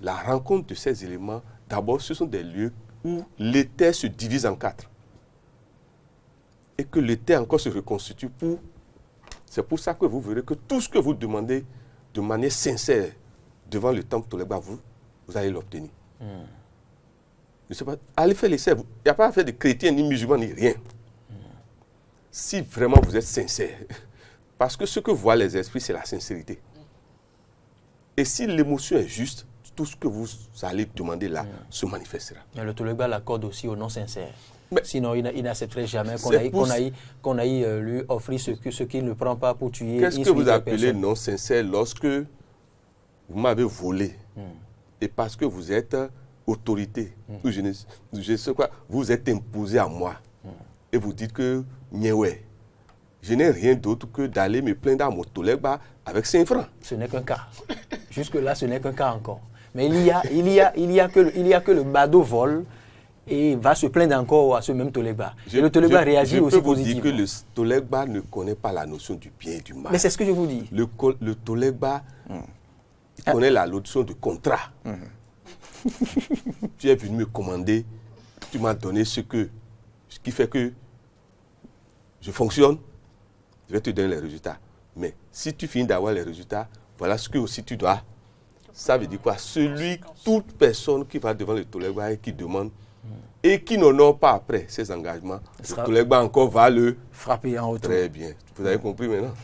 la rencontre de ces éléments, d'abord, ce sont des lieux où l'éther se divise en 4. Et que l'éther encore se reconstitue pour... C'est pour ça que vous verrez que tout ce que vous demandez de manière sincère devant le temple Toleba, vous allez l'obtenir. Je sais pas, allez faire l'essai. Il n'y a pas à faire de chrétiens, ni musulmans, ni rien. Si vraiment vous êtes sincère. Parce que ce que voient les esprits, c'est la sincérité. Et si l'émotion est juste, tout ce que vous allez demander là se manifestera. Mais le Toleba l'accorde aussi au non sincère. Mais sinon, il n'accepterait jamais qu'on aille lui offrir ce qu'il ne prend pas pour tuer. Qu'est-ce que vous appelez non sincère lorsque vous m'avez volé et parce que vous êtes autorité, ou je sais quoi, vous êtes imposé à moi et vous dites que je n'ai rien d'autre que d'aller me plaindre à mon Toleba avec 5 francs. Ce n'est qu'un cas. Jusque-là, ce n'est qu'un cas encore. Mais il y a que le badaud vole et va se plaindre encore à ce même Tolegba. Et le Tolegba réagit aussi positivement. Je peux vous dire que le Tolegba ne connaît pas la notion du bien et du mal. Mais c'est ce que je vous dis. Le Tolegba, il connaît la notion de contrat. Tu es venu me commander, tu m'as donné ce qui fait que je fonctionne, je vais te donner les résultats. Mais si tu finis d'avoir les résultats, voilà ce que aussi tu dois. Ça veut dire quoi? Toute personne qui va devant le Tolegba et qui demande et qui n'honore pas après ses engagements, le Tolegba encore va le frapper en retour. Très bien. Vous avez compris maintenant?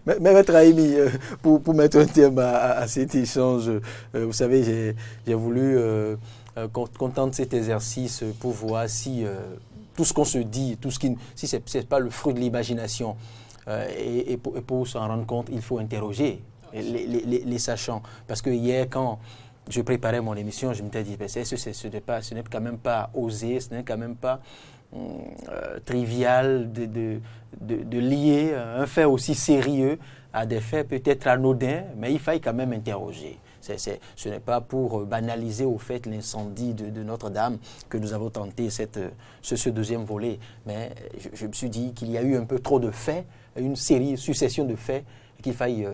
Mais Maître Haïmi, pour mettre un terme à cet échange, vous savez, j'ai voulu qu'on tente cet exercice pour voir si tout ce qu'on se dit, si ce n'est pas le fruit de l'imagination, et pour s'en rendre compte, il faut interroger les sachants. Parce que hier, quand je préparais mon émission, je m'étais dit, ce n'est quand même pas osé, ce n'est quand même pas trivial de lier un fait aussi sérieux à des faits peut-être anodins, mais il faille quand même interroger. Ce n'est pas pour banaliser au fait l'incendie de Notre-Dame que nous avons tenté ce deuxième volet. Mais je me suis dit qu'il y a eu un peu trop de faits, une succession de faits qu'il faille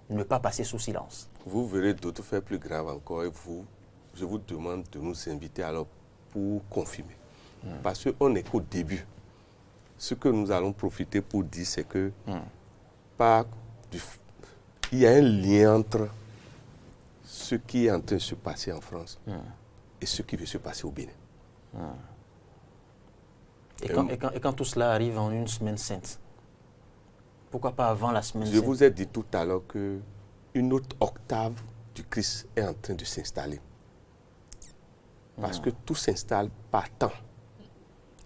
ne pas passer sous silence. Vous verrez d'autres faits plus graves encore et je vous demande de nous inviter alors pour confirmer. Parce qu'on n'est qu'au début. Ce que nous allons profiter pour dire, c'est que il y a un lien entre ce qui est en train de se passer en France et ce qui va se passer au Bénin. Et quand tout cela arrive en une semaine sainte, pourquoi pas avant la semaine sainte? Je vous ai dit tout à l'heure qu'une autre octave du Christ est en train de s'installer. Parce que tout s'installe par temps.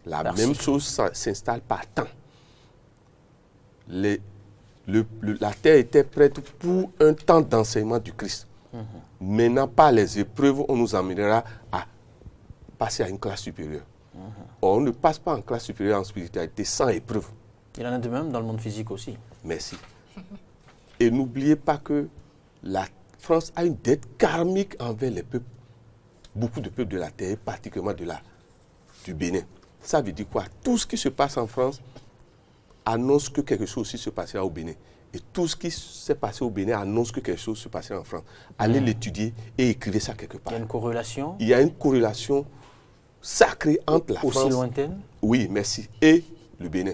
La même chose s'installe par temps. La terre était prête pour un temps d'enseignement du Christ. Maintenant, par les épreuves, on nous amènera à passer à une classe supérieure. Or, on ne passe pas en classe supérieure en spiritualité sans épreuve. Il en a de même dans le monde physique aussi. Merci. Et n'oubliez pas que la France a une dette karmique envers les peuples. Beaucoup de peuples de la terre, particulièrement du Bénin. Ça veut dire quoi? Tout ce qui se passe en France annonce que quelque chose aussi se passera au Bénin. Et tout ce qui s'est passé au Bénin annonce que quelque chose se passera en France. Allez l'étudier et écrivez ça quelque part. Il y a une corrélation? Il y a une corrélation sacrée entre la France... Aussi lointaine? Oui, merci. Et le Bénin.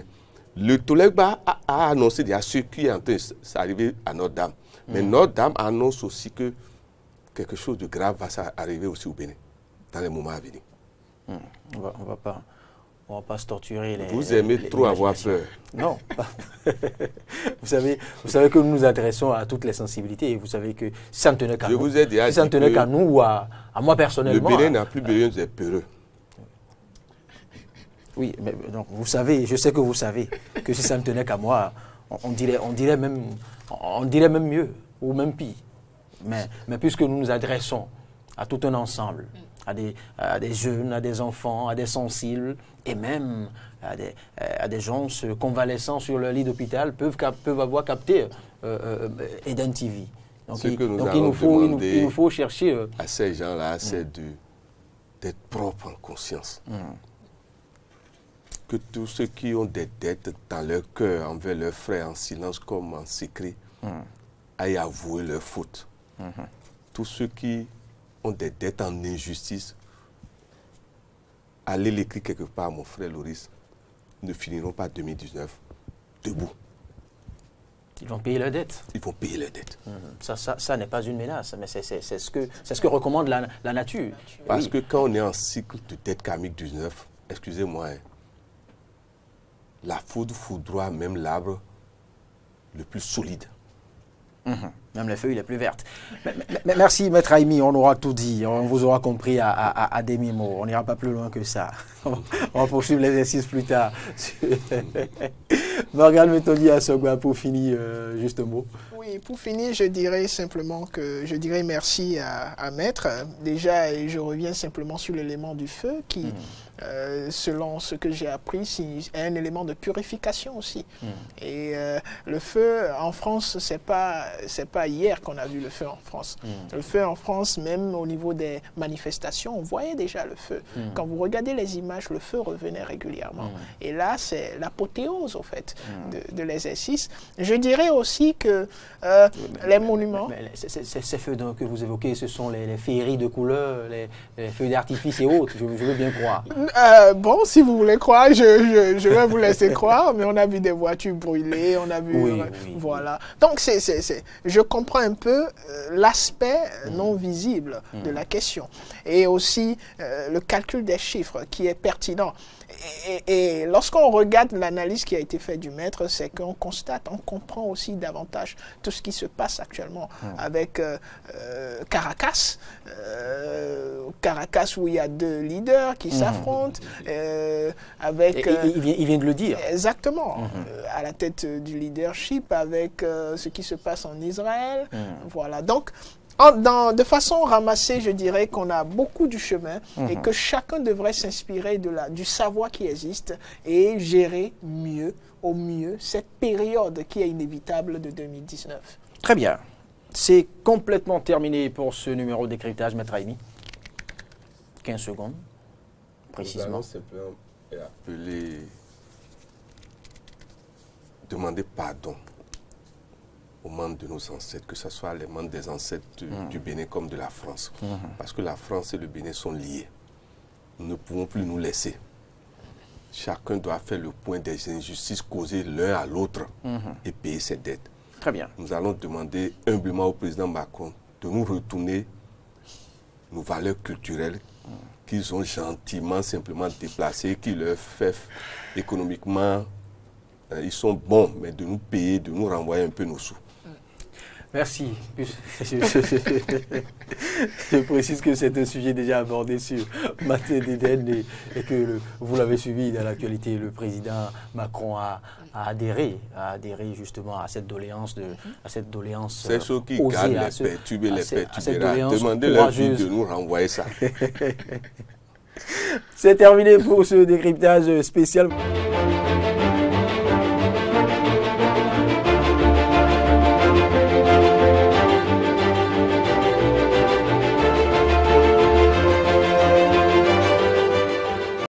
Le Tolegba a annoncé déjà ce qui est en train d'arriver à Notre-Dame. Mais Notre-Dame annonce aussi que quelque chose de grave va arriver aussi au Bénin, dans les moments à venir. On va pas se torturer. Vous aimez trop avoir peur. Non. vous savez que nous nous adressons à toutes les sensibilités et vous savez que si ça ne tenait qu'à nous, si ça ne tenait qu'à nous ou à moi personnellement... Le Bénin n'a plus besoin d'être peureux. Oui, mais donc vous savez, je sais que vous savez que si ça ne tenait qu'à moi, on dirait même mieux ou même pire. Mais puisque nous nous adressons à tout un ensemble, à des jeunes, à des enfants, à des sensibles, et même à des gens convalescents sur leur lit d'hôpital peuvent avoir capté Eden TV. Donc, il nous faut chercher... à ces gens-là, c'est d'être propre en conscience. Que tous ceux qui ont des dettes dans leur cœur envers leurs frères en silence comme en secret aillent avouer leurs fautes. Tous ceux qui ont des dettes en injustice, allez l'écrire quelque part, mon frère Loris, ne finiront pas 2019 debout. Ils vont payer leurs dettes. Ils vont payer leurs dettes. Ça n'est pas une menace, mais c'est ce que recommande la nature. Parce que quand on est en cycle de dette karmique 19, excusez-moi, la foudre foudroie même l'arbre le plus solide. Même les feuilles les plus vertes. Mais merci, Maître Haïmi, on aura tout dit. On vous aura compris à demi-mot. On n'ira pas plus loin que ça. On va poursuivre l'exercice plus tard. Morgane Méthodier Assogba, pour finir, juste un mot. Oui, pour finir, je dirais simplement que je dirais merci à Maître. Déjà, je reviens simplement sur l'élément du feu qui selon ce que j'ai appris, c'est un élément de purification aussi. Et le feu en France, c'est pas hier qu'on a vu le feu en France. Le feu en France, même au niveau des manifestations, on voyait déjà le feu. Quand vous regardez les images, le feu revenait régulièrement. Et là, c'est l'apothéose, au fait, de l'exercice. Je dirais aussi que les monuments... Ces feux que vous évoquez, ce sont les féeries de couleurs, les feux d'artifice et autres, je veux bien croire. Bon, si vous voulez croire, je vais vous laisser croire, mais on a vu des voitures brûlées, on a vu... Oui. Voilà. Donc, je comprends un peu l'aspect non visible de la question. Et aussi le calcul des chiffres qui est pertinent. Et lorsqu'on regarde l'analyse qui a été faite du maître, c'est qu'on constate, on comprend aussi davantage tout ce qui se passe actuellement avec Caracas. Caracas où il y a deux leaders qui s'affrontent. Avec, il vient de le dire. Exactement. À la tête du leadership avec ce qui se passe en Israël. Voilà. Donc, de façon ramassée, je dirais qu'on a beaucoup du chemin et que chacun devrait s'inspirer du savoir qui existe et gérer au mieux, cette période qui est inévitable de 2019. Très bien. C'est complètement terminé pour ce numéro de décryptage, Maître Haïmi. 15 secondes, précisément. Nous allons simplement appeler, demander pardon aux membres de nos ancêtres, que ce soit les membres des ancêtres du Bénin comme de la France. Parce que la France et le Bénin sont liés. Nous ne pouvons plus nous laisser. Chacun doit faire le point des injustices causées l'un à l'autre et payer ses dettes. Très bien. Nous allons demander humblement au président Macron de nous retourner nos valeurs culturelles qu'ils ont gentiment, simplement déplacées, qui leur fait économiquement, ils sont bons, mais de nous payer, de nous renvoyer un peu nos sous. Merci. Je précise que c'est un sujet déjà abordé sur Matin d'Éden et que vous l'avez suivi dans l'actualité. Le président Macron a adhéré justement à cette doléance c'est ceux qui gardent les perturbés, les perturbera. Demandez-leur de nous renvoyer ça. C'est terminé pour ce décryptage spécial.